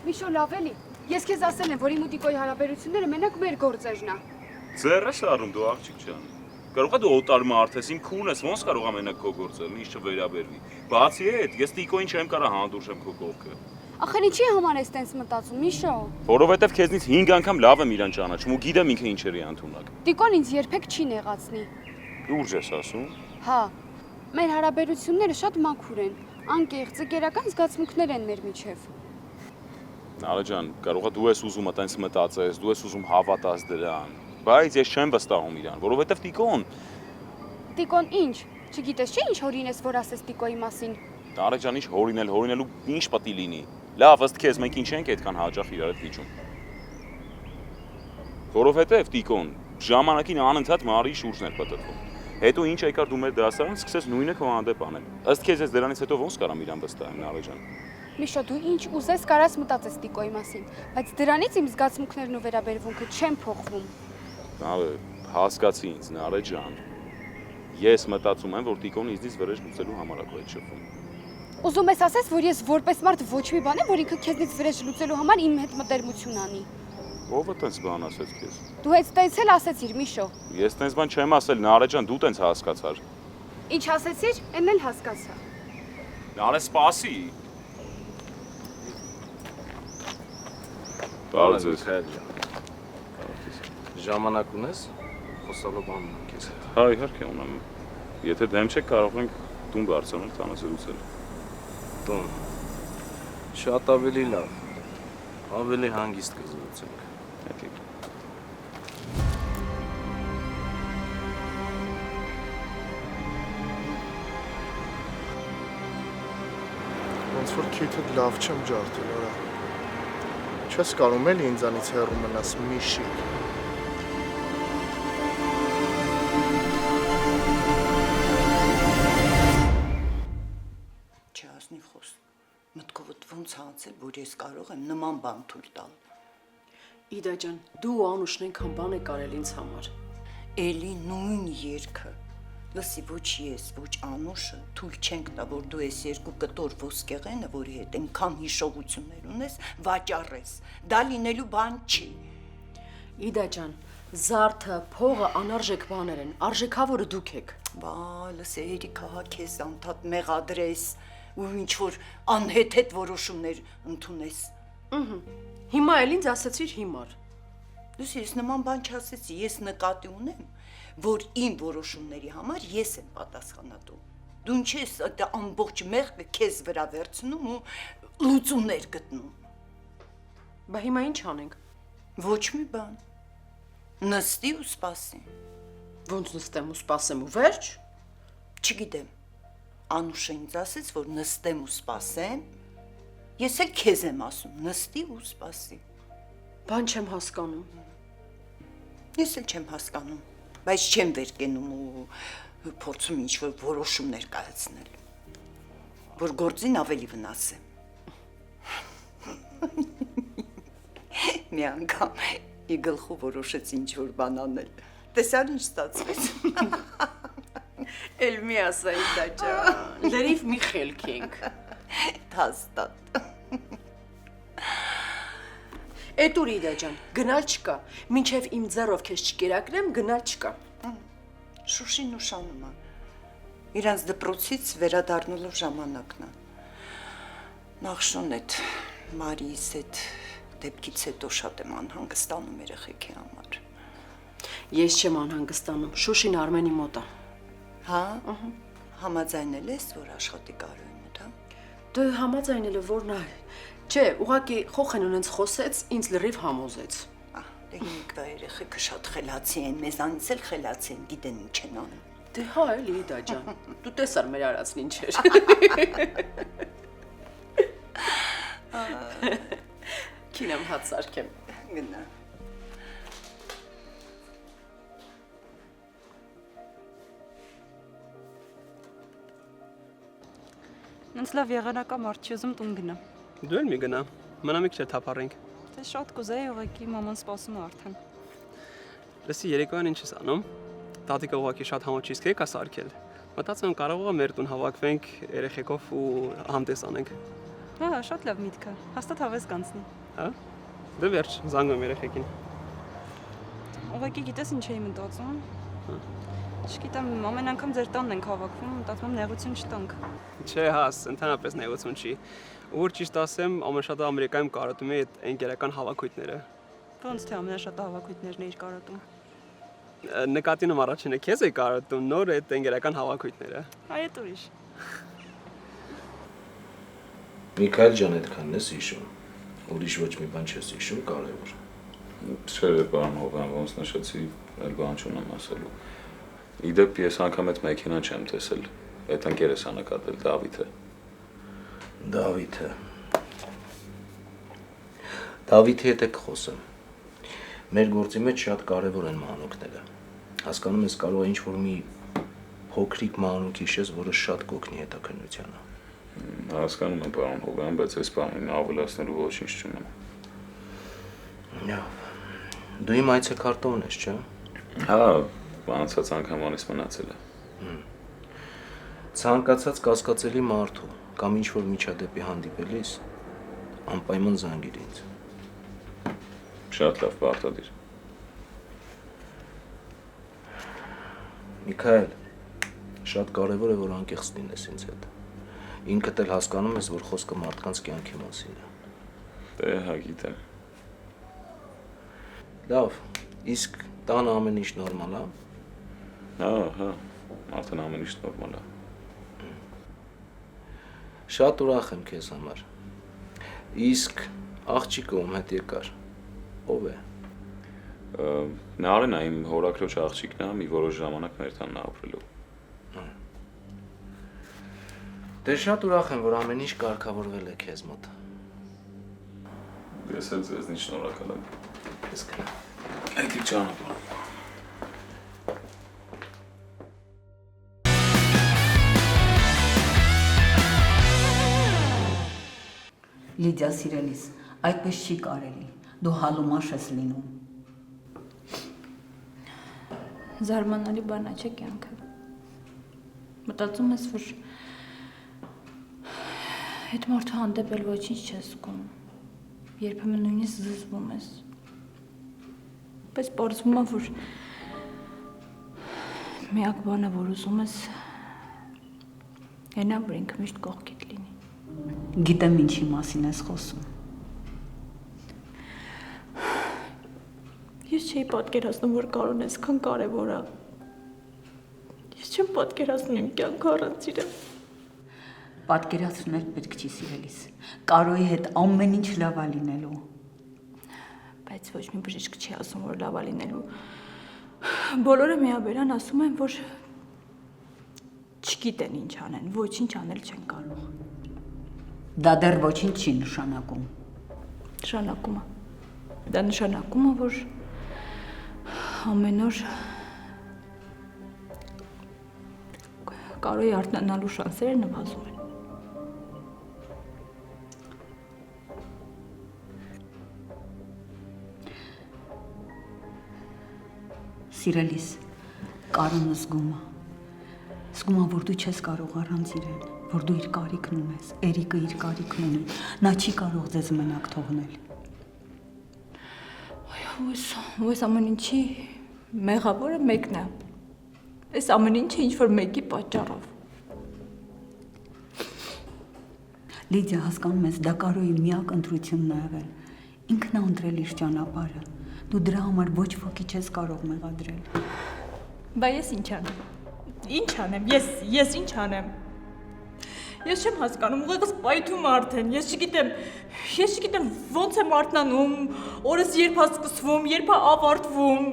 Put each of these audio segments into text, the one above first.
Միշո լավ էլի։ Ես քեզ ասել եմ, որ իմ ու Տիկոյի հարաբերությունները մենակ մեր գործերն է։ Ձեռս առնում դու աղջիկ ջան։ Կարող է դու օտար մարդ ես, իմ քուն ես, ոնց կարող եմ մենակ քո գործելն, ինչ չվերաբերվի։ Բացի այդ, ես Տիկոյին չեմ կարող հանդուրժեմ քո կողքը։ Ախր ինչի համար ես տենց մտածում, Միշո։ Որովհետև քեզնից 5 անգամ լավ եմ իրան ճանաչում ու գիտեմ ինքը ինչերի ընդունակ։ Տիկոն ինձ երբեք չի նեղացնի։ Լուրջ ես ասում։ Հա, մեր հարաբերությունները շատ մաքուր են, անկեղծ, գերական զգացմունքներ են մեր միջև։ Նարե ջան, կարող է դու ես ուզում այտենց մտածես, դու ես ուզում հավատաս դրան, բայց ես չեմ վստահում իրան, որովհետև Տիկոն ինչ, չգիտես չէ ինչ հորին ես, որ ասես Տիկոյի մասին։ Նարե ջան, ինչ հորինելու ինչ պատի լինի։ Լավ, ըստ քեզ մենք ինչ ենք այդքան հաճախ իրար հետ վիճում։ Որովհետև Տիկոն ժամանակին անընդհատ Մարիի շուրջն էր պատտվում։ Հետո ինչ եկար դու մեր դասարան, սկսես նույնը քո հանդեպ անել։ Ըստ քեզ ես դրանից հետո ոնց կարամ իրան վստահեմ, Նարե ջան։ Միշո, դու ինչ ուզես կարաս մտածես Տիկոյի մասին, բայց դրանից իմ զգացմունքներն ու վերաբերմունքը չեն փոխվում։ Նարե, հասկացի ինձ, Նարե ջան։ Ես մտածում եմ, որ Տիկոն ինձնից վրեժ լուծելու համար է քո հետ շփվում։ Ուզում ես ասես, որ ես որպես մարդ ոչ մի բան եմ, որ ինքը քեզնից վրեժ լուծելու համար իմ հետ մտերմություն անի։ Ո՞վ է տենց բան ասեց քեզ։ Դու հենց տենց էլ ասեցիր, Միշո։ Ես տենց բան չեմ ասել, Նարե ջան, դու տենց հասկացար։ Ինչ ասեցիր, էն էլ հասկացա։ Նարե, սպասի։ Բարև ձեզ։ Ժամանակ ունես խոսալու բան ունեմ քեզ հետ։ Հա, իհարկե ունեմ։ Եթե դեմ չեք, կարող ենք տուն բարձրանալ, տանս լուծել։ Տուն։ Շատ ավելի լավ։ Ավելի հանգիստ կզրուցենք։ Եկեք։ Ոնց որ քիթդ լավ չեմ ջարդել, արա։ Չես կարում էլի ինձանից հեռու մնաս, Միշիկ։ Չհասնի խոս։ Մտքովդ ոնց հանցել, որ ես կարող եմ նման բան թույլ տալ։ Իդա ջան, դու ու Անուշն այնքան բան եք արել ինձ համար։ Էլի նույն երգը։ Լսի, ոչ ես, ոչ Անուշը թույլ չենք տա, որ դու ես երկու կտոր ոսկեղենը, որի հետ այնքան հիշողություններ ունես, վաճառես։ Դա լինելու բան չի։ Իդա ջան, զարդը, փողը անարժեք բաներ են, արժեքավորը դուք եք։ Բա, լսի, Երիկա, հա քեզ անդադ մեղադրես ու ինչ որ անհեթեթ որոշումներ ընդունես։ Հիմա էլ ինձ ասացիր հիմար։ Լսի, ես նման բան չասեցի, ես նկատի ունեմ, որ իմ որոշումների համար ես եմ պատասխանատու։ Դու ինչ ես այդ ամբողջ մեղքը քեզ վրա վերցնում ու լուծումներ գտնում։ Բա հիմա ինչ անենք։ Ոչ մի բան։ Նստի ու սպասի։ Ոնց նստեմ ու սպասեմ ու վերջ։ Չգիտեմ։ Անուշը ինձ ասեց, որ նստեմ ու սպասեմ։ Ես էլ քեզ եմ ասում, նստի ու սպասի։ Բան չեմ հասկանում։ Ես էլ չեմ հասկանում, բայց չեմ վեր կենում ու փորձում ինչ-որ որոշումներ կայացնել, որ գործին ավելի վնասեմ։ Մի անգամ ի գլխու որոշեց ինչ-որ բան անել, տեսար ինչ ստացվեց։ Էլ մի ասա Իդա ջան, լրիվ մի խելք ենք։ Հաստատ։ Էդ ուր Իդա ջան, գնալ չկա, մինչև իմ ձեռով քեզ չկերակրեմ, գնալ չկա։ Շուշին ուշանում է, իրանց դպրոցից վերադառնալու ժամանակն է։ Նախշոն էդ Մարիիս էդ դեպքից հետո շատ եմ անհանգստանում երեխեքի համար։ Ես չեմ անհանգստանում, Շուշին Արմենի մոտ է։ Հա, համաձայնել ես, որ աշխատի Կարոյի մոտ, հա։ Դե համաձայնել է որն է։ Չէ, ուղղակի խոխեն ունենց խոսեց, ինձ լրիվ համոզեց։ Դե հիմիկվա երեխեքը շատ խելացի են, մեզանից էլ խելացի են, գիտեն ինչ են անում։ Դե հա էլի Իդա ջան, դու տեսար մեր արածն ինչ էր։ Քինեմ հաց սարքեմ։ Գնա։ Ինձ լավ եղանակա մարդ չի ուզում տուն գնամ։ Դու էլ մի գնա, մնա մի քիչ թափառենք։ Դե շատ կուզեի ուղղակի մաման սպասում է արդեն։ Լսի, երեկոյան ինչ ես անում։ Տատիկը ուղղակի շատ համոճիսկ եկա սարքել։ Մտածում եմ կարող է մեր տուն հավաքվենք երեխեքով ու համտես անենք։ Հա, շատ լավ միտք է։ Հաստատ հավես կանցնի։ Հա։ Դե վերջ, զանգում երեխեքին։ Ուղղակի գիտես ինչ էի մտածում։ Չգիտեմ, ամեն անգամ ձեր տանն ենք հավաքվում, մտածում եմ նեղություն չտանք։ Չէ, հաս, ընդհանրապես նեղություն չի։ Ուր ճիշտ ասեմ, ամենաշատը Ամերիկայում կարոտում է այդ ընկերական հավաքույթները։ Ոնց թե ամենաշատը հավաքույթներն էիր կարոտում։ Նկատինում առաջինը քեզ է կարոտում, նոր այդ ընկերական հավաքույթները։ Այդ ուրիշ։ Միքայել ջան, այդքանն ես հիշում։ Ուրիշ ոչ մի բան չես հիշում, կարևոր։ Չէ, պարոն Հովյան, ոնց նշեցի, այլ բան չունեմ ասելու։ Իդեպ ես անգամ այդ մեքենան չեմ տեսել։ Այդ ընկերս ա նկատել Դավիթը։ Դավիթը։ Դավիթի հետ եք խոսում։ Մեր գործի մեջ շատ կարևոր են մանուկները։ Հասկանում ես, կարող է ինչ-որ մի փոքրիկ մանուկ հիշես, որը շատ կօգնի հետաքննությանը։ Հասկանում եմ, պարոն Հովյան, բայց այս բանին ավելացնելու ոչինչ չունեմ։ Դու իմ այցեքարտոն ես, չէ՞։ Հա, անցած անգամանից մնացել է։ Ցանկացած կասկածելի մարդու կամ ինչ-որ միջադեպի հանդիպելիս անպայման զանգիր ինձ։ Շատ լավ, պարտադիր։ Միքայել, շատ կարևոր է, որ անկեղծ լինես ինձ հետ։ Ինքդ էլ հասկանում ես, որ խոսքը մարդկանց կյանքի մասին է։ Դե, հա, գիտեմ։ Լավ, իսկ տանը ամեն ինչ նորմալ է։ Հա, արդեն ամեն ինչ նորմալ է։ Շատ ուրախ եմ քեզ համար։ Իսկ աղջիկը ում հետ եկար։ Ով է։ Նարենն է, իմ հորաքրոջ աղջիկն է, մի որոշ ժամանակ մեր տանն է ապրելու։ Դե շատ ուրախ եմ, որ ամեն ինչ կարգավորվել է քեզ մոտ։ Ես էլ ձեզնից շնորհակալ եմ։ Ես գնամ։ Այդի ճանապարհ։ Լիդիա սիրելիս, այդպես չի կարելի, դու հալումաշ ես լինում։ Զարմանալի բան է, չէ՞ կյանքը։ Մտածում ես, որ այդ մարդու հանդեպ էլ ոչինչ չես զգում, երբեմն նույնիսկ զզվում ես, բայց պարզվում է, որ միակ բանը, որ ուզում ես, հենա, որ ինքը միշտ կողքիդ լինի։ Գիտեմ ինչի մասին ես խոսում։ Ես չէի պատկերացնում, որ Կարոն այսքան կարևոր է։ Ես չեմ պատկերացնում իմ կյանքը առանց իրեն։ Պատկերացնել պետք չի սիրելիս։ Կարոյի հետ ամեն ինչ լավ է լինելու։ Բայց ոչ մի բժիշկ չի ասում, որ լավ է լինելու։ Բոլորը միաբերան ասում են, որ չգիտեն ինչ անեն, ոչինչ անել չեն կարող։ Դա դեռ ոչինչ չի նշանակում։ Նշանակում է։ Դա նշանակում է, որ ամեն օր Կարոյի արթնանալու շանսերը նվազում են։ Սիրելիս, Կարոնը զգում է, որ դու չես կարող առանց իրեն, որ դու իր կարիքն ունես, Էրիկը իր կարիքն ունի, նա չի կարող ձեզ մենակ թողնել։ Այս ամեն ինչի մեղավորը մեկն է, այս ամեն ինչը ինչ-որ մեկի պատճառով։ Լիդիա, հասկանում ես, դա Կարոյի միակ ընտրությունն է եղել, ինքն է ընտրել իր ճանապարհը, դու դրա համար ոչ ոքի չես կարող մեղադրել։ Բա ես ինչ անեմ։ Ինչ անեմ, ես ինչ անեմ։ Ես չեմ հասկանում, ուղղակի պայթում արդեն, ես չգիտեմ ոնց եմ արթնանում, օրս երբ է սկսվում, երբ է ավարտվում։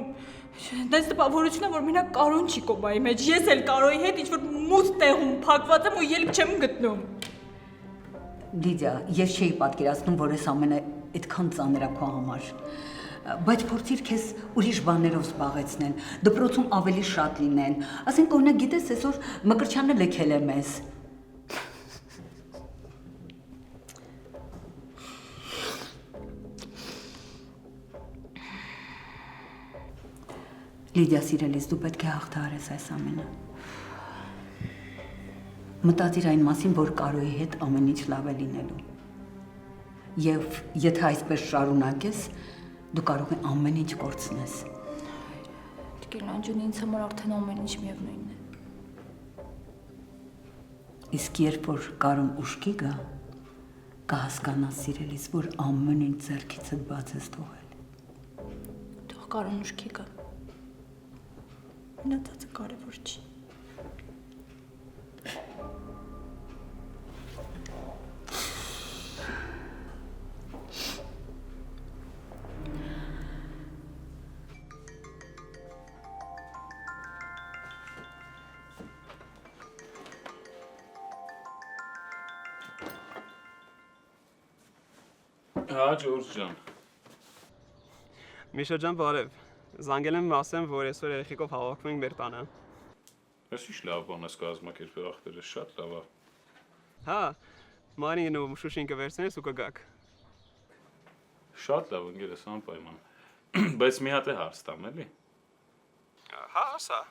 Դες տպավորությունն է, որ մենակ Կարոն չի կոմայի մեջ, ես էլ Կարոյի հետ ինչ-որ մութ տեղում փակված եմ ու ելք չեմ գտնում։ Լիդիա, ես չէի պատկերացնում, որ այս ամենը այդքան ծանր է քո համար։ Բայց փորձիր քեզ ուրիշ բաներով զբաղեցնել, դպրոցում ավելի շատ լինեն։ Ասենք օրինակ գիտես, այսօր Մկրտչյանը լքել է մեզ։ Լիդիա սիրելիս, դու պետք է հաղթահարես այս ամենը։ Մտածիր այն մասին, որ Կարոյի հետ ամեն ինչ լավ է լինելու։ Եվ եթե այսպես շարունակես, դու կարող ես ամեն ինչ կորցնես։ Տիկին ջան, ինձ համար արդեն ամեն ինչ միևնույնն է։ Իսկ երբ որ կարում ուշքի գա, կհասկանաս սիրելիս, որ ամեն ինչ ձեռքիցդ բաց ես թողել։ Թող կարուն ուշքի գա։ Մնացածը կարևոր չի։ Հա, Ջորջ ջան։ Միշա ջան, բարև։ Զանգել եմ ասեմ, որ այսօր երեխեքով հավաքվում ենք մեր տանը։ Ես ինչ լավ բան ես կազմակերպել ախպերը, շատ լավ է։ Հա, Մարին ու Շուշին կվերցնես ու կգաք։ Շատ լավ ընկերս անպայման։ Բայց մի հատ է հարց տամ, էլի։ Հա, ասա։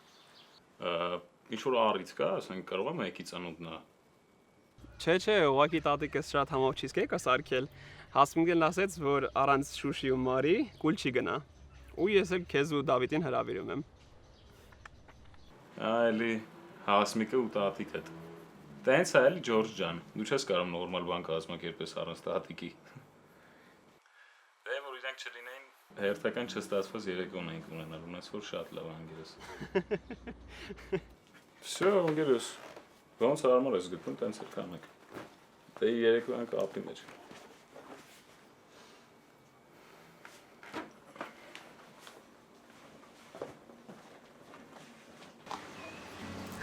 Ինչ որ առիթ կա, ասենք կարող եմ եկի ծանոթնա։ Չէ, ուղղակի տատիկս շատ համով չիզկեկ է սարքել։ Հասմինգն ասեց, որ առանց Շուշի ու Մարի կուլ չի գնա։ Ու ես էլ քեզ ու Դավիթին հրավիրում եմ։ Այլի Հասմիկը ու տատիկդ։ Տենց է, էլի Ջորջ ջան։ Դու չես կարող նորմալ բան կազմակերպես առանց տատիկի։ Դե որ իրանք չլինեին, հերթական չստացված երեկոն էինք ունենալ, ունես որ շատ լավ անգերս։ Всё, անգերս։ Ոնց հարմար ես գտնում, տենց էլ կանենք։ Դե երեկոյան կապի մեջ։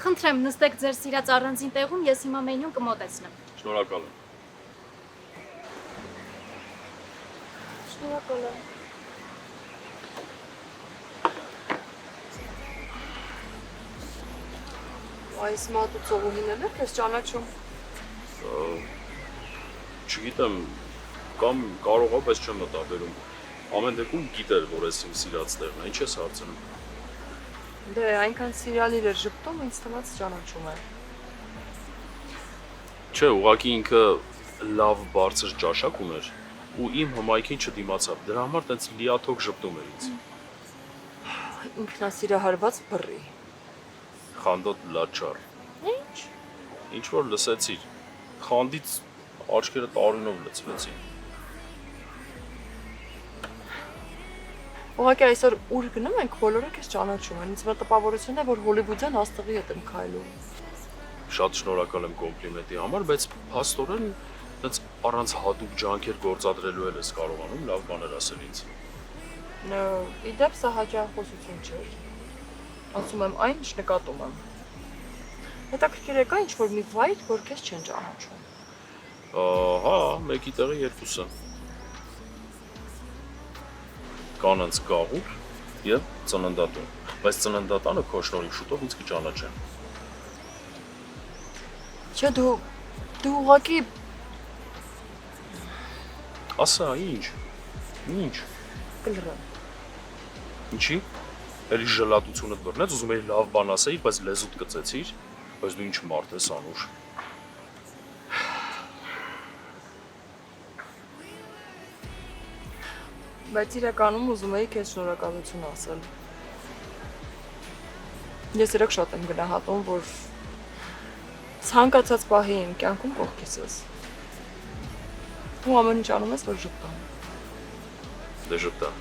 Խնդրեմ, նստեք ձեր սիրած առանձին տեղում, ես հիմա մենյուն կմոտեցնեմ։ Շնորհակալ եմ։ Շնորհակալ եմ։ Այս մատու ծողունին էլ ես ճանաչում։ Չգիտեմ, կամ կարող է, բայց չեմ մտաբերում։ Ամեն դեպքում գիտեր, որ ես իմ սիրած տեղն է, ինչ ես հարցնում։ Դե, այնքան սիրալիր էր ժպտում, ինձ թվաց ճանաչում է։ Չէ, ուղղակի ինքը լավ բարձր ճաշակ ուներ ու իմ հմայքին չդիմացավ։ Դրա համար տենց լիաթոք ժպտում էր ինձ։ Ինքնասիրահարված բռի։ Խանդոտ լաչար։ Ինչ։ Ինչ որ լսեցիր։ Խանդից աչքերը տարինով լցվեցին։ Ուղղակի այսօր ուր գնում ենք, բոլորը քեզ ճանաչում են։ Ինձ վրա տպավորություն է, որ հոլիվուդյան աստղի հետ եմ քայլում։ Շատ շնորհակալ եմ կոմպլիմենտի համար, բայց փաստորեն այնց առանց հատուկ ջանքեր գործադրելու էլ ես կարողանում լավ բաներ ասել ինձ։ Իդեպ սա հաճախոսություն չէր։ Ասում եմ այն, ինչ նկատում եմ։ Հետաքրքիր է կա ինչ-որ մի վայր, որ քեզ չեն ճանաչում։ Հա, մեկի տեղը երկուսը։ Կանանց գաղուր եւ ծննդատուն, բայց ծննդատանը քո շնորհիվ շուտով ինձ կճանաչեն։ Չէ, դու ուղղակի Ասա, ինչ։ կլռեմ։ Ինչի՞։ Էլի ժլատությունդ բռնեց, ուզում էի լավ բան ասեի, բայց լեզուդ կծեցիր, բայց դու ինչ մարդ ես անուշ։ Բայց իրականում ուզում էի քեզ շնորհակալություն ասել։ Ես իրոք շատ եմ գնահատում, որ ցանկացած պահի իմ կյանքում կողքիս ես։ Ու ամեն ինչ անում ես, որ ժպտամ։ Դե ժպտա։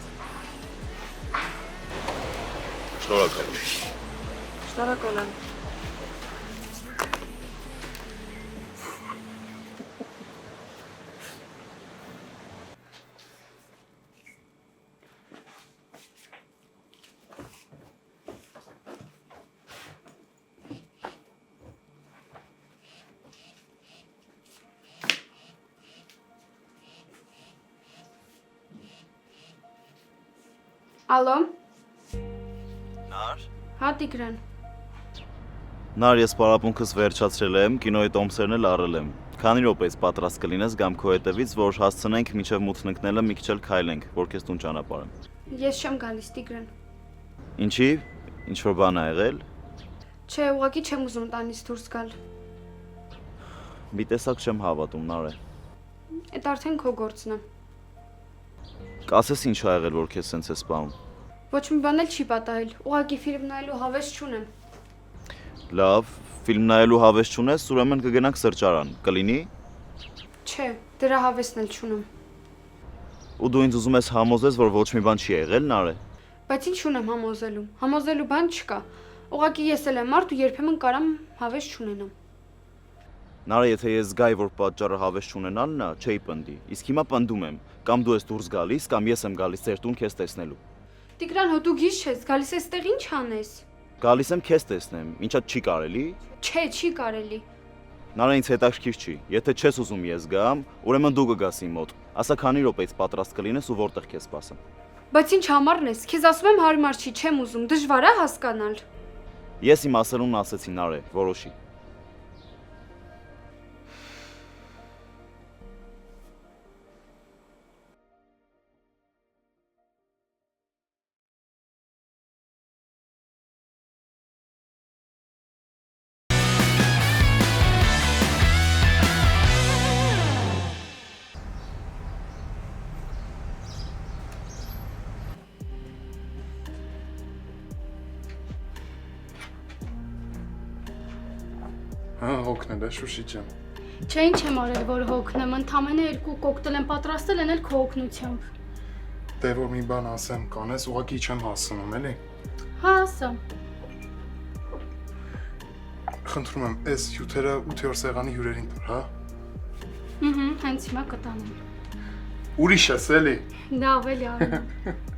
Շնորհակալ եմ։ Շնորհակալ եմ։ Ալո։ Նար։ Հա Տիգրան։ Նար, ես պարապմունքս վերջացրել եմ, կինոյի տոմսերն էլ առել եմ։ Քանի րոպեից պատրաստ կլինես գամ քո հետևից, որ հասցնենք մինչև մութնկնելը մի քիչ էլ քայլենք, որ քեզ տուն ճանապարհեմ։ Ես չեմ գալիս Տիգրան։ Ինչի՞։ Ինչ որ բան ա եղել։ Չէ, ուղղակի չեմ ուզում տանից դուրս գալ։ Մի տեսակ չեմ հավատում, Նարե։ Այդ արդեն քո գործն է։ Կասես ինչ ա եղել, որ քեզ սենց է սպանում։ Ոչ մի բան էլ չի պատահել։ Ուղղակի ֆիլմ նայելու հավես չունեմ։ Լավ, ֆիլմ նայելու հավես չունես, ուրեմն կգնանք սրճարան։ Կլինի։ Չէ, դրա հավեսն էլ չունեմ։ Ու դու ինձ ուզում ես համոզես, որ ոչ մի բան չի եղել, Նարե։ Բայց ինչ ունեմ համոզելու։ Համոզելու բան չկա։ Ուղղակի ես էլ եմ մարդ ու երբեմն կարամ հավես չունենամ։ Նարե, եթե ես զգայի, որ պատճառը հավես չունենալն է, չէի պնդի։ Իսկ հիմա պնդում եմ, կամ դու ես դուրս գալիս, կամ ես եմ գալիս ձեր տուն քեզ տեսնելու։ Տիգրան, հո դու գիժ ես, գալիս ես այդտեղ ինչ անես։ Գալիս եմ քեզ տեսնեմ, ինչա չի կարելի։ Չէ, չի կարելի։ Նարե, ինձ հետաքրքիր չի։ Եթե չես ուզում ես գամ, ուրեմն դու կգաս իմ մոտ։ Ասա քանի րոպեից պատրաստ կլինես ու որտեղ քեզ սպասեմ։ Բայց ինչ համառն ես, քեզ ասում եմ հարմար չի, չեմ ուզում, դժվար է հասկանալ։ Ես իմ ասելունն ասեցի, Նարե, որոշի։ Հա, հոգնել է Շուշի ջան։ Չէ, ինչ եմ արել, որ հոգնեմ, ընդամենը 2 կոկտեյլ եմ պատրաստել, են էլ քո օգնությամբ։ Դե որ մի բան ասեմ, կանես, ուղղակի չեմ հասցնում, էլի։ Հա, ասա։ Խնդրում եմ, այս հյութերը 8-րդ սեղանի հյուրերին տար, հա։ Հենց հիմա կտանեմ։ Ուրիշ ես, էլի։ Լավ, էլի արում։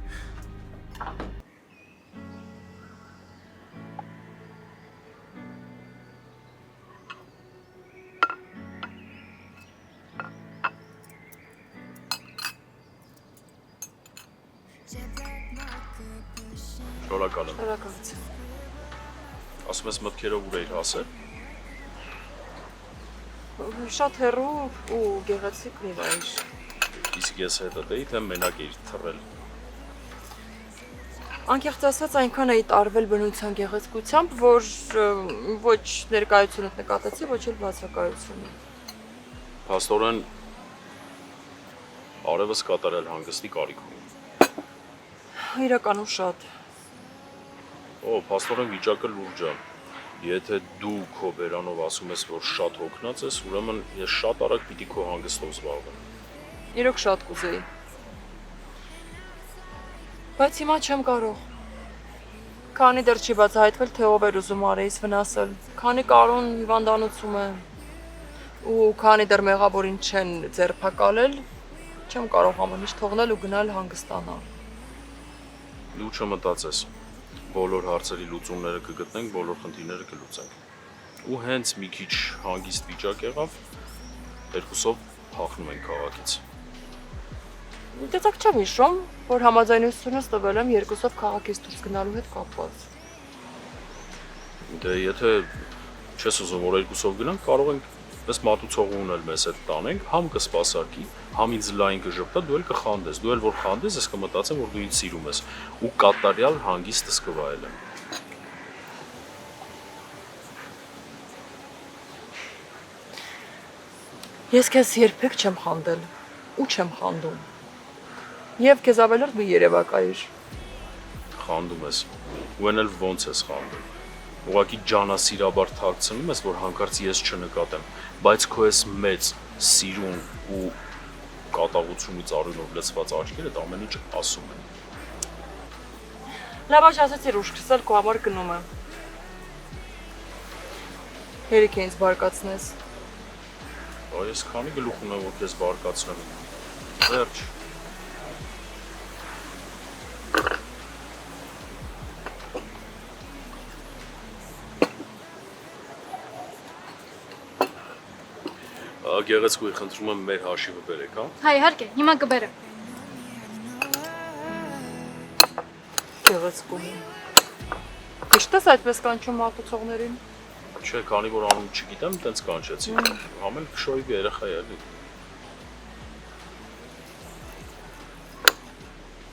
Շնորհակալ եմ։ Շնորհակալություն։ Ասում ես մտքերով ուր էիր հասել։ Շատ հեռու ու գեղեցիկ մի վայր։ Իսկ ես հետդ էի, թե մենակ էիր թռել։ Անկեղծ ասած այնքան էի տարվել բնության գեղեցկությամբ, որ ոչ ներկայությունդ նկատեցի, ոչ էլ բացակայությունը։ Փաստորեն արևս կատարել հանգստի կարիք ունի։ Իրականում շատ։ Օ, փաստորեն վիճակը լուրջ է։ Եթե դու քո բերանով ասում ես, որ շատ հոգնած ես, ուրեմն ես շատ արագ պիտի քո հանգստով զբաղվեմ։ Իրոք շատ կուզեի։ Բայց հիմա չեմ կարող։ Քանի դեռ չի բացահայտվել, թե ով էր ուզում Արեից վնասել, քանի Կարոն հիվանդանոցում է, ու քանի դեռ մեղավորին չեն ձերբակալել, չեմ կարող ամեն ինչ թողնել ու գնալ հանգստանալ։ Դու չմտածես։ Բոլոր հարցերի լուծումները կգտնենք, բոլոր խնդիրները կլուծենք։ Ու հենց մի քիչ հանգիստ վիճակ եղավ, երկուսով փախնում ենք քաղաքից։ Դեցակ չեմ հիշում, որ համաձայնությունս տվել եմ երկուսով քաղաքից դուրս գնալու հետ կապված։ Դե եթե չես ուզում, որ երկուսով գնանք, կարող ենք Պես մատուցողուն էլ մեզ հետ տանենք, համ կսպասարկի, համ ինձ լայն կժպտա, դու էլ կխանդես, դու էլ որ խանդես, ես կմտածեմ, որ դու ինձ սիրում ես ու կատարյալ հանգիստս կվայելեմ։ Ես քեզ երբեք չեմ խանդել ու չեմ խանդում։ Եվ քեզ ավելորդ մի երևակայիր։ Խանդում ես, ու են էլ ոնց ես խանդում։ Ուղղակի ջանասիրաբար թաքցնում ես, որ հանկարծ ես չնկատեմ, բայց քո ես մեծ սիրուն ու կատաղությունից առումով լցված աչքերդ ամեն ինչ ասում են։ Լավ, ասացիր ուշքս էլ քո համար գնում եմ։ Հերիք է ինձ բարկացնես։ Այս քանի գլուխ ունեմ, որ քեզ բարկացնեմ։ Վերջ։ Գեղեցկուի խնդրում եմ մեր հաշիվը բերեք, հա։ Հայ, իհարկե, հիմա կբերեմ։ Գեղեցկու։ Ճիշտ ես այդպես կանչում մատուցողներին։ Չէ, քանի որ անուն չգիտեմ, տենց կանչեցի։ Համել քշոյի երեխա է էլի։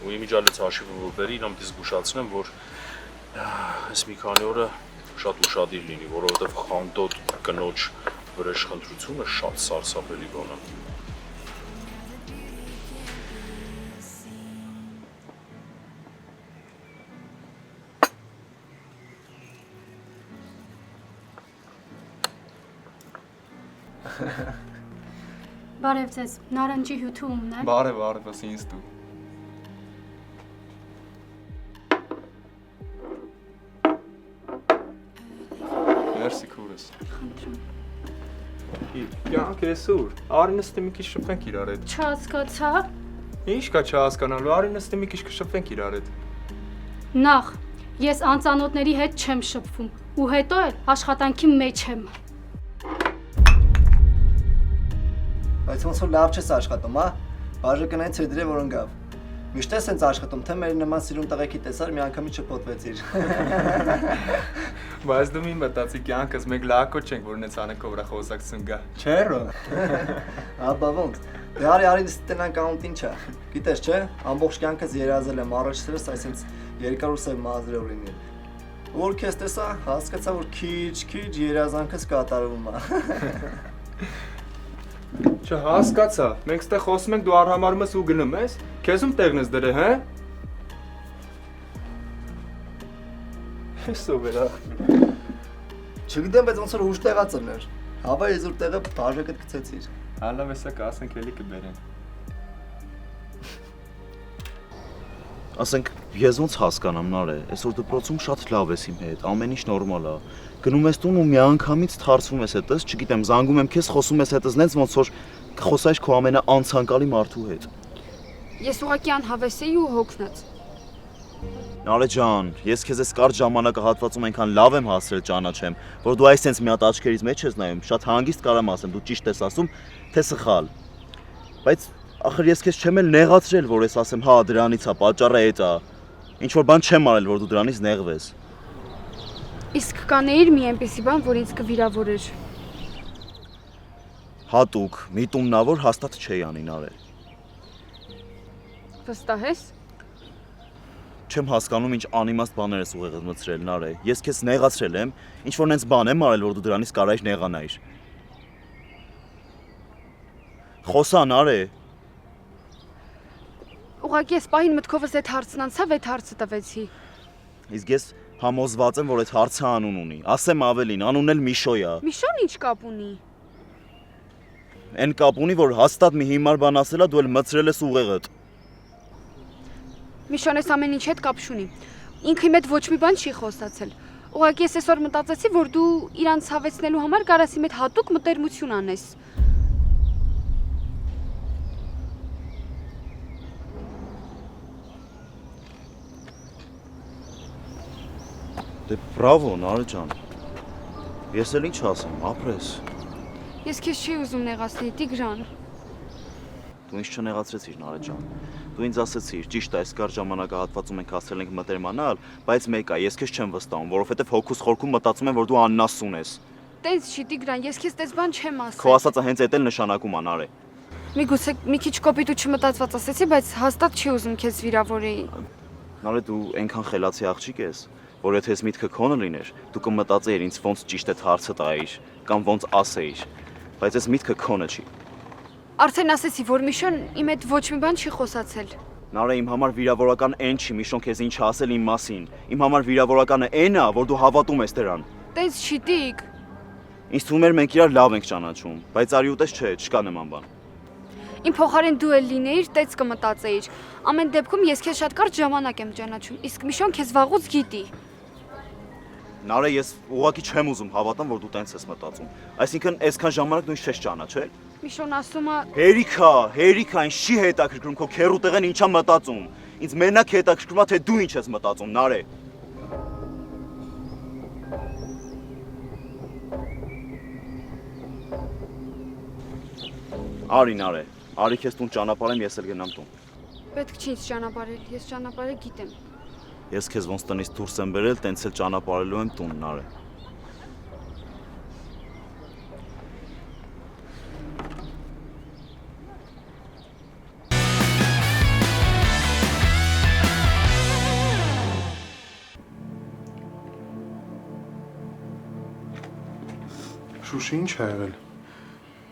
Ու իմիջալից հաշիվը որ բերի, իրամ դից զգուշացնեմ, որ այս մի քանի օրը շատ ուշադիր լինի, որովհետև խանդոտ կնոջ վրեժխնդրությունը շատ սարսափելի բան է։ Բարև ձեզ, նարնջի հյութը ումն է։ Բարև, ось ինձ դու։ Մերսի քուրս։ Յանք էսուր, արի նստի մի քիչ շփվենք իրար հետ։ Չհասկացա։ Ինչ կա չհասկանալու, արի նստի մի քիչ կշփվենք իրար հետ։ Նախ, ես անծանոթների հետ չեմ շփվում, ու հետո էլ աշխատանքի մեջ եմ։ Բայց ոնց որ լավ չես աշխատում, հա։ Բաժակնային ցեդրե որ ընկավ։ Միշտ ես հենց աշխատում, թե մեր նման սիրուն տղեկի տեսար մի անգամից չփոթվեցիր։ Բայց դու մի մտածի կյանքս մեկ լակո չենք, որ նենց անեկով վրա խոսակցություն գա։ Չէ՞րո։ Աբա ոնց։ Դե արի դստենան կանտին չա։ Գիտես չէ, ամբողջ կյանքս երազել եմ առաջերս այսինքն երկար ու սև մազրով լինի։ Որ քեզ տեսա, հասկացա որ քիչ երազանքս կատարվում է։ Չհասկացա, մենք ստեղ խոսում ենք, դու արհամարում ես ու գնում ես, քեզ ում տեղն ես դրել, հա? Էս ով էր ախր։ Չգիտեմ, բայց ոնց որ ուշ տեղացել էր։ Հավա եզուր տեղը բաժակը գցեցիր։ Հալավ էսա կասենք էլի կբերեն։ Ասենք, ես ոնց հասկանամ նարե, այսօր դպրոցում շատ լավ ես իմ հետ, ամեն ինչ նորմալ է։ Գնում ես տուն ու միանգամից թարցվում ես հետս, չգիտեմ, զանգում եմ քեզ, խոսում ես հետս, նենց ոնց որ կխոսայր քո ամենաանցանկալի մարդու հետ։ Ես ուղղակի անհավես էի ու հոգնած։ Նարե ջան, ես քեզ այս կարճ ժամանակահատվածում այնքան լավ եմ հասրել ճանաչեմ, որ դու այս sense մի հատ աչքերից մեջ ես նայում, շատ հանգիստ կարամ ասեմ, դու ճիշտ ես ասում, թե սխալ։ Բայց ախր ես քեզ չեմ էլ նեղացրել, որ ես ասեմ, հա, դրանից է, պատճառը էդ է։ Ինչ որ բան չեմ արել, որ դու դրանից նեղվես։ Իսկ կանեիր մի այնպեսի բան, որ ինձ կվիրավորեր։ Հատուկ, միտումնավոր հաստատ չէի անին արել։ Վստահ ես։ Չեմ հասկանում ինչ անիմաստ բաներ ես ուղեղդ մտցրել նարե։ Ես քեզ նեղացրել եմ, ինչ որ նենց բան եմ արել, որ դու դրանից կարայր նեղանայիր։ Խոսա նարե։ Ուղղակի ես պահին մտքովս այդ հարցն անցավ, այդ հարցը տվեցի։ Իսկ ես համոզված եմ, որ այդ հարցը անուն ունի։ Ասեմ ավելին, անունն էլ Միշոյ է։ Միշոն ինչ կապ ունի։ Այն կապ ունի, որ հաստատ մի հիմար բան ասելա, դու էլ մտցրել ես ուղեղդ։ Միշոն էս ամեն ինչ հետ կապ չունի։ Ինքը իմ հետ ոչ մի բան չի խոսացել։ Ուղղակի ես այսօր մտածեցի, որ դու իրան ցավեցնելու համար կարաս իմ հետ հատուկ մտերմություն անես։ Դե բրավո, Նարե ջան։ Ես էլ ինչ ասեմ, ապրես։ Ես քեզ չի ուզում նեղացնել, Տիգրան։ Դու ինձ չնեղացրեցիր, Նարե ջան։ Դու ինձ ասեցիր, ճիշտ է, այս կարճ ժամանակահատվածում ենք հասցրել ենք մտերմանալ, բայց մեկ է, ես քեզ չեմ վստահում, որովհետև հոգուս խորքում մտածում եմ, որ դու աննասուն ես։ Տենց չի, Տիգրան, ես քեզ տես բան չեմ ասել։ Քո ասածը հենց այդ էլ նշանակում է, Նարե։ Միգուցե մի քիչ կոպիտ ու չմտածված ասեցի, բայց հաստատ չի ուզում քեզ վիրավորեի։ Նարե, դու այնքան խելացի աղջիկ ես, որ եթե ես միտքը քոնը լիներ, դու կմտածեիր ինձ ոնց ճիշտ այդ հարցը տայիր, կամ ոնց ասեիր, բայց այս միտքը քոնը չի։ Արդեն ասեցի, որ Միշոն իմ հետ ոչ մի բան չի խոսացել։ Նարե, իմ համար վիրավորական այն չի, Միշոն քեզ ինչ ասել իմ մասին։ Իմ համար վիրավորականը այն է, որ դու հավատում ես դրան։ Տես չի, Տիկ։ Ինձ թվում էր մենք իրար լավ ենք ճանաչում, բայց արի ուտես չէ, չկա նման բան։ Իմ փոխարեն դու էլ լինեիր, տեց կմտածեիր։ Ամեն դեպքում ես քեզ շատ կարճ ժամանակ եմ ճանաչում, իսկ Միշոն քեզ վաղուց գիտի։ Նարե, ես ուղղակի չեմ ուզում հավատամ, որ դու տենց ես մտածում։ Այսինքն, այսքան ժամանակ դու ինձ չես ճանաչել։ Միշոն ասում է. Հերիքա, ինչ չի հետաքրքրում քո քերու տեղեն ինչա մտածում։ Ինձ մենակ հետաքրքրում է, թե դու ինչ ես մտածում, Նարե։ Արի Նարե, արի քեզ տուն ճանապարհեմ, ես էլ գնամ տուն։ Պետք չի ինձ ճանապարհել, ես ճանապարհը գիտեմ։ Ես քեզ ոնց տնից դուրս եմ բերել, տենց էլ ճանապարհելու եմ տուն, Նարե։ Շուշի, ինչ ա եղել։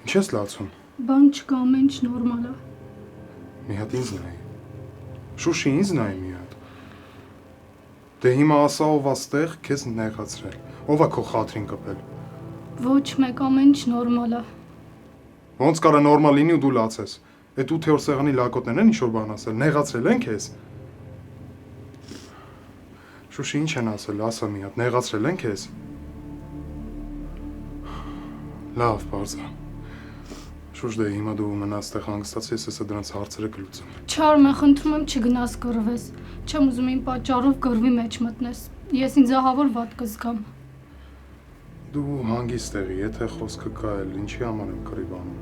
Ինչ ես լացում։ Բան չկա, ամեն ինչ նորմալ է։ Մի հատ ինձ նայի։ Շուշի, ինձ նայի մի հատ։ Դե հիմա ասա ով աստեղ քեզ նեղացրել։ Ով է քո խաթրին կպել։ Ոչ մեկ, ամեն ինչ նորմալ է։ Ոնց կարա նորմալ լինի ու դու լացես։ Այդ 8-րդ սեղանի լակոտներն են ինչ-որ բան ասել, նեղացրել են քեզ։ Շուշի ինչ են ասել, ասա մի հատ, նեղացրել են քեզ։ Լավ, բարձա։ Շուշ դե հիմա դու մնաս տեղ հանգստացի, ես հեսա դրանց հարցերը կլուծեմ։ Չարմ եմ, խնդրում եմ չգնաս կռվես։ Չեմ ուզում իմ պատճառով կռվի մեջ մտնես։ Ես ինձ ահավոր վատ կզգամ։ Դու հանգիստ եղի, եթե խոսքը կա էլ, ինչի համար եմ կռիվ անում։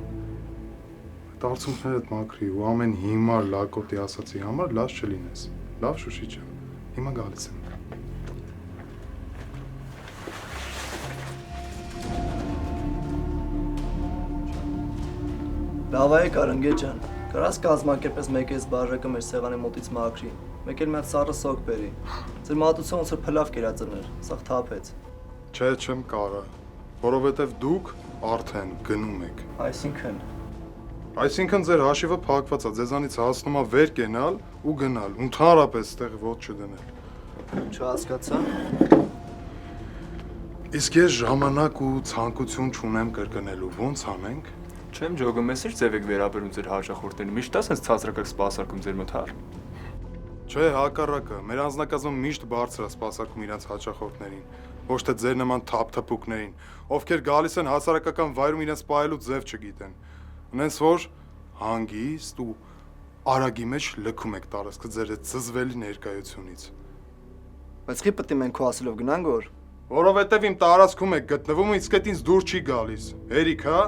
Այդ արցունքներդ մաքրի ու ամեն հիմար լակոտի ասացի համար լաց չլինես։ Լավ Շուշի ջան, հիմա գալիս եմ։ Լավ է Կարնգե ջան, կարաս կազմակերպես մեկ էս բաժակը մեր սեղանի մոտից մաքրի, մեկ էլ մի հատ սառը սոկ բերի։ Ձեր մատուցը ոնց որ փլավ կերածներ, սաղ թափեց։ Չէ, չեմ կարա, որովհետև դուք արդեն գնում եք։ Այսինքն ձեր հաշիվը փակված է, ձեզանից հասնում է վեր կենալ ու գնալ, ընդհանրապես ստեղ ոտ չդնել։ Չհասկացա։ Իսկ ես ժամանակ ու ցանկություն չունեմ կրկնելու, ոնց անենք։ Չեմ ջոգում, ես ինչ ձև եք վերաբերում ձեր հաճախորդներին, միշտ ասենց ցածրակակ սպասարկում ձեր մոտ։ Չէ, հակառակը, մեր անձնակազմը միշտ բարձր է սպասարկում իրենց հաճախորդներին, ոչ թե ձեր նման թափթփուկներին, ովքեր գալիս են հասարակական վայրում իրենց պահելու ձև չգիտեն։ Ունենց որ հանգիստ ու արագի մեջ լքում եք տարածքը ձեր այդ զզվելի ներկայությունից։ Բայց խի պետք է մենք քո ասելով գնանք որ։ Որովհետև իմ տարածքում եք գտնվում, իսկ այդ ինձ դուր չի գալիս։ Հերիք, հա։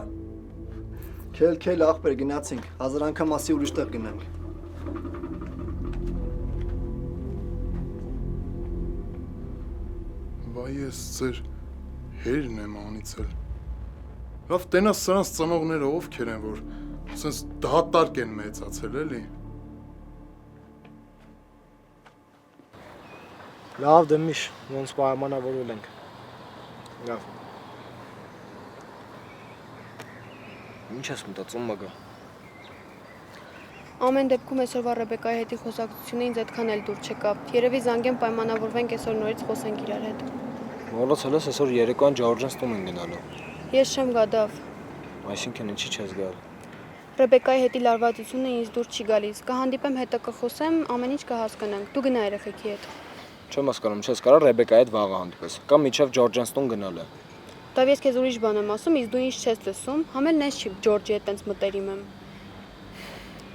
Քել ախպեր գնացինք, 1000 անգամ ասի ուրիշ տեղ գնանք։ Վայ ես ձեր հերն եմ անիցել։ Լավ տենաս սրանց ծնողները ովքեր են, որ սենց դատարկ են մեծացել, էլի։ Լավ դմիշ, ոնց պայմանավորել ենք։ Լավ։ Ինչ ես մտածում մագա։ Ամեն դեպքում այսօրվա Ռեբեկայի հետի խոսակցությունը ինձ այդքան էլ դուր չեկավ։ Երևի զանգեմ պայմանավորվենք այսօր նորից խոսենք իրար հետ։ Մոլացել ես այսօր երեկոյան Ջորջանց տուն են գնալու։ Ես չեմ գա Դավ։ Այսինքն ինչի չես գալ։ Ռեբեկայի հետի լարվածությունը ինձ դուր չի գալիս։ Կհանդիպեմ հետը կխոսեմ, ամեն ինչ կհասկանանք։ Դու գնա երեխեքի հետ։ Չեմ հասկանում, չես կարա Ռեբեկայի հետ վաղը հանդիպես։ Կամ միջև Ջորջանց տուն գնալը։ Դավ ես քեզ ուրիշ բան եմ ասում, իսկ դու ինչ չես լսում, համել նես չի Ջորջի հետ տենց մտերիմ եմ։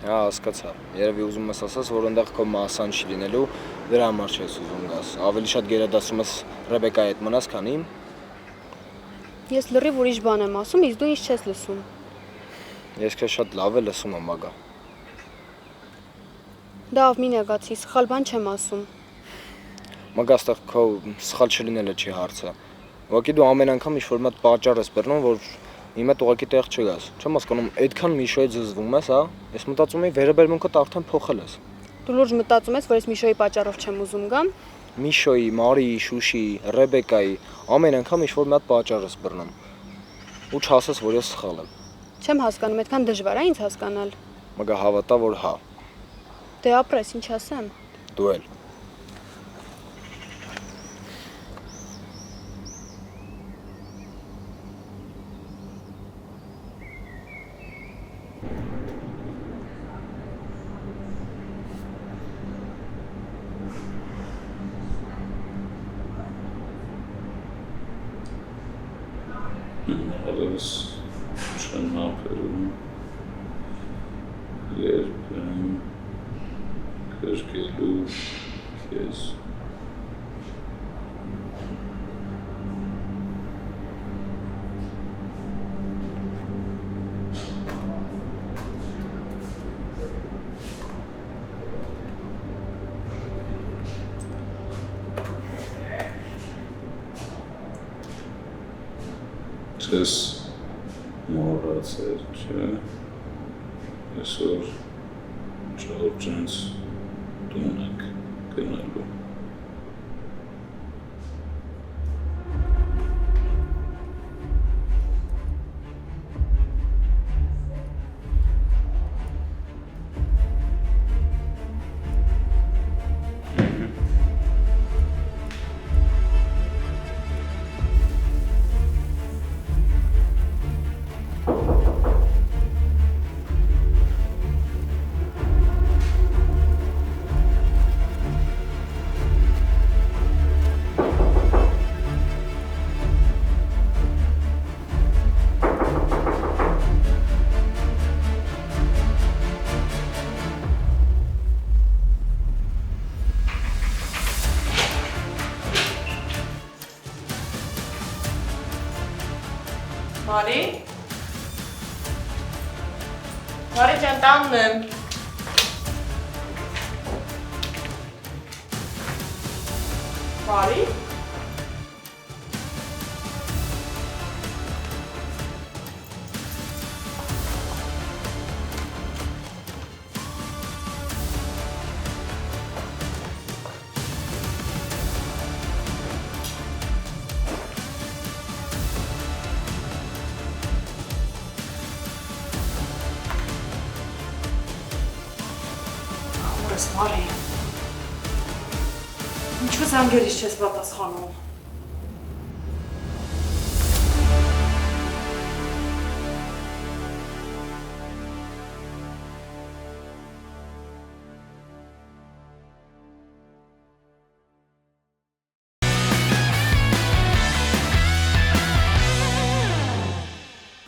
Հա, հասկացա։ Երևի ուզում ես ասես, որ այնտեղ քո մասան չի լինելու, դրա համար չես ուզում գաս։ Ավելի շատ գերադասում ես Ռեբեկայի հետ մնաս, քան իմ։ Ես լրիվ ուրիշ բան եմ ասում, իսկ դու ինչ չես լսում։ Ես քեզ շատ լավ եմ լսում, մագա։ Դավ, մի նեղացի, սխալ բան չեմ ասում։ Մագա, այստեղ քո սխալ չլինելը չի հարցը։ Ուղղակի դու ամեն անգամ ինչ-որ մի հատ պատճառ ես բերնում, որ իմ հետ ուղղակի տեղ չգաս։ Չեմ հասկանում, այդքան Միշոյի զզվում ես, հա։ Ես մտածում եմ վերաբերմունքդ արդեն փոխել ես։ Դու լուրջ մտածում ես, որ ես Միշոյի պատճառով չեմ ուզում գամ։ Միշոյի, Մարիի, Շուշի, Ռեբեկայի ամեն անգամ ինչ-որ մի հատ պատճառ ես բռնում։ Ու չասես, որ ես սխալ եմ։ Չեմ հասկանում, այդքան դժվար է ինձ հասկանալ։ Մագա հավատա, որ հա։ Դե ապրես, ինչ ասեմ։ Դու էլ։ Alles schon abgerufen. Երբեմ կրկելու քեզ Չես մոռացել, չէ՞։ Այսօր Ջորջանց տուն եք գնալու։ Մարի։ Մարի ջան, տանն եմ։ Մարի։ Մարի։ Ինչու զանգերից չես պատասխանում։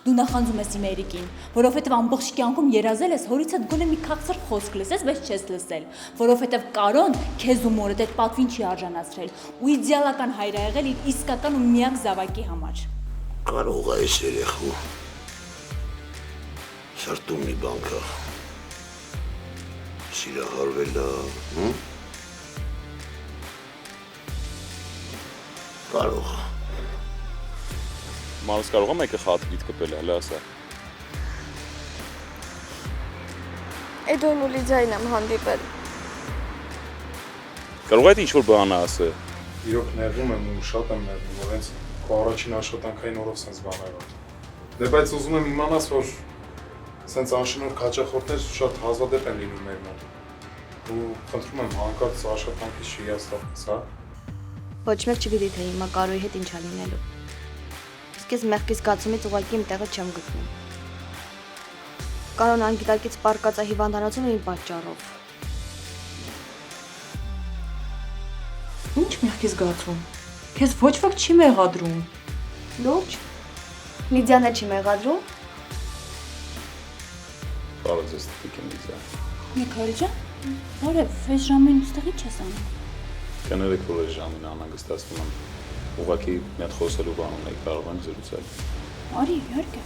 Դու նախանձում ես իմ Էրիկին, որովհետև ամբողջ կյանքում երազել ես հորիցդ գոնե մի քաղցր խոսք լսես, բայց չես լսել, որովհետև Կարոն քեզ ու մորդ այդ պատվին չի արժանացրել ու իդեալական հայր ա եղել իր իսկական ու միակ զավակի համար։ Կարող է այս երեխու սրտում մի բան կա։ Սիրահարվել է, Կարող է։ Մարս կարող է մեկը խաթրից կպել, հələ ասա։ Էդոն ու Լիդիային եմ հանդիպել։ Կարող է այդ ինչ-որ բան ասը։ Իրոք ներվում եմ ու շատ եմ ներվում, որ հենց քո առաջին աշխատանքային օրով սենց բաներ ա։ Դե բայց ուզում եմ իմանաս, որ սենց անշնորհ քաչախորդներ շատ հազվադեպ են լինում մեր մոտ։ Ու խնդրում եմ հանկարծ աշխատանքից չհիասթափվես, հա։ Ոչ մեկ չգիտի թե հիմա Կարոյի հետ ինչ ա լինելու։ Իսկ ես մեղքի զգացումից ուղղակի իմ տեղը չեմ գտնում։ Կարոն անգիտակից պարկած է հիվանդանոցում իմ պատճառով։ Ինչ մեղքի զգացում։ Քեզ ոչ ոք չի մեղադրում։ Լուրջ։ Լիդիան էլ չի մեղադրում։ Կարող ես ստիպեմ Լիդիա։ Նիկոլ ջան, որև այս ժամին ուստեղի չես անում։ Կներեք, որ այս ժամին անհանգստացնում եմ։ Ուղղակի մի հատ խոսելու բան ունեի, կարող եմ զրուցել։ Արի, իհարկե։